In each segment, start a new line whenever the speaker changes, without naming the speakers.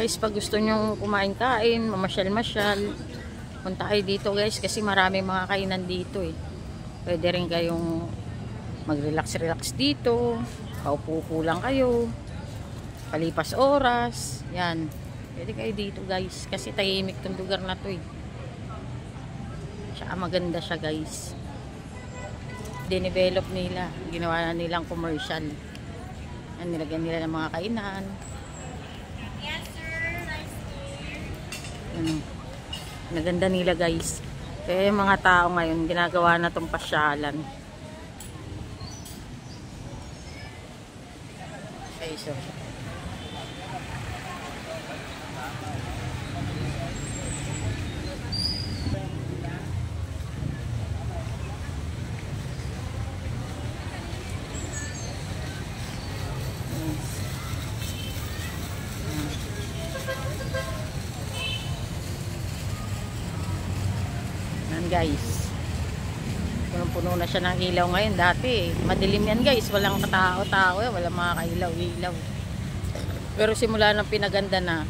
guys, pag gusto nyo kumain-kain, mamasyal-masyal, punta kayo dito guys kasi marami mga kainan dito eh. Pwede rin kayong mag-relax-relax dito, paupo-upo lang kayo, palipas oras, yan. Pwede kayo dito guys kasi tahimik tong lugar na to eh. Tsaka maganda siya guys. Dinevelop nila, ginawa na nilang commercial. Yan, nilagyan nila ng mga kainan.
Yes, sir. Nice to
Ano, naganda nila guys. Kaya yung mga tao ngayon ginagawa na tong pasyalan. Okay, so guys, punong-puno na siya ng ilaw ngayon. Dati madilim yan guys, walang katao-tao, walang mga kailaw-ilaw. Pero simula nang pinaganda na,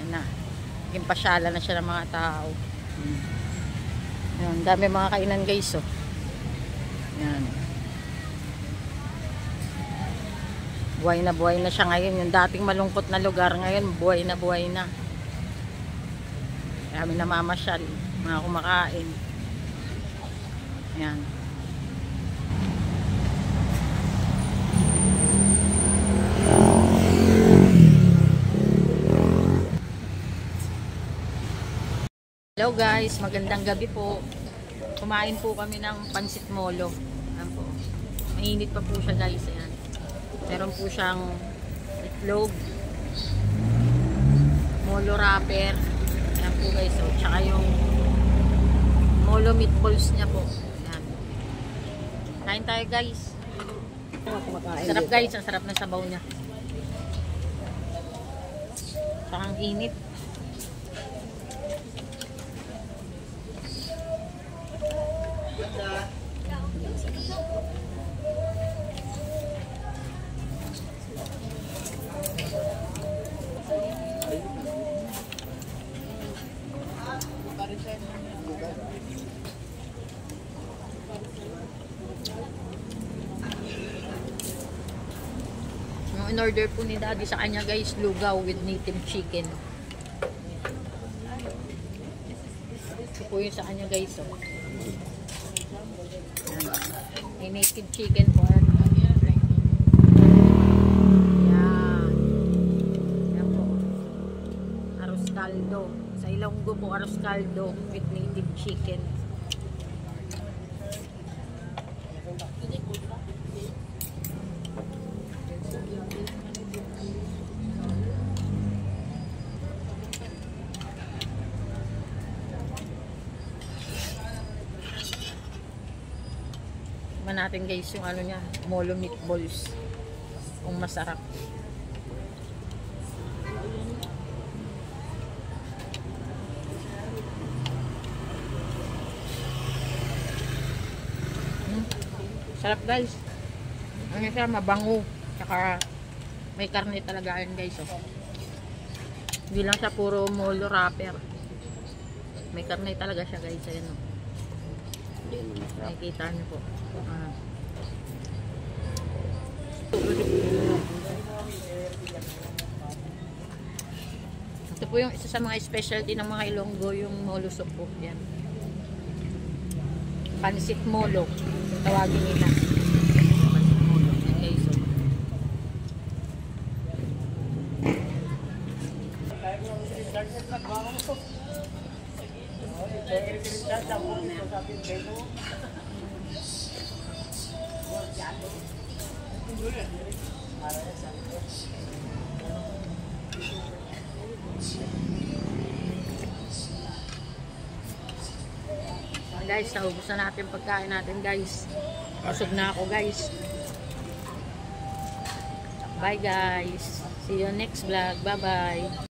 yan na, naging pasyala na siya ng mga tao. Yan, dami mga kainan guys, oh. Yan, buhay na siya ngayon. Yung dating malungkot na lugar ngayon, buhay na. Kami namamasyal, mga kumakain. Yan. Hello guys, magandang gabi po. Kumain po kami ng pansit molo. Ayan po. Mainit pa po siya guys. Ayan. Meron po siyang itlog, molo wrapper. Ayan po guys. So, tsaka yung molo meatballs niya po. Kain tayo guys. Sarap guys, ang sarap ng sabaw niya. Saka ang init. In order po ni Daddy sa kanya guys, lugaw with native chicken. Ito po yung sa kanya guys, oh. May native chicken po. Yan. Yan po. Arroz caldo. Sa Ilonggo po, arroz caldo with native chicken. Natin guys yung ano niya, molo meatballs, kung masarap. Sarap guys. Ano siya, mabango, saka may karne talaga yan guys, oh. Hindi lang siya puro molo wrapper, may karne talaga siya guys. Ayan, oh. Nakikita niyo po. Ito po yung isa sa mga specialty ng mga Ilonggo, yung molo soup po. Yan. Pansit molo, tawagin nila. Pansit molo. Yan guys. Guys, naubos na natin pagkain natin guys. Busog na ako guys. Bye guys. See you next vlog. Bye bye.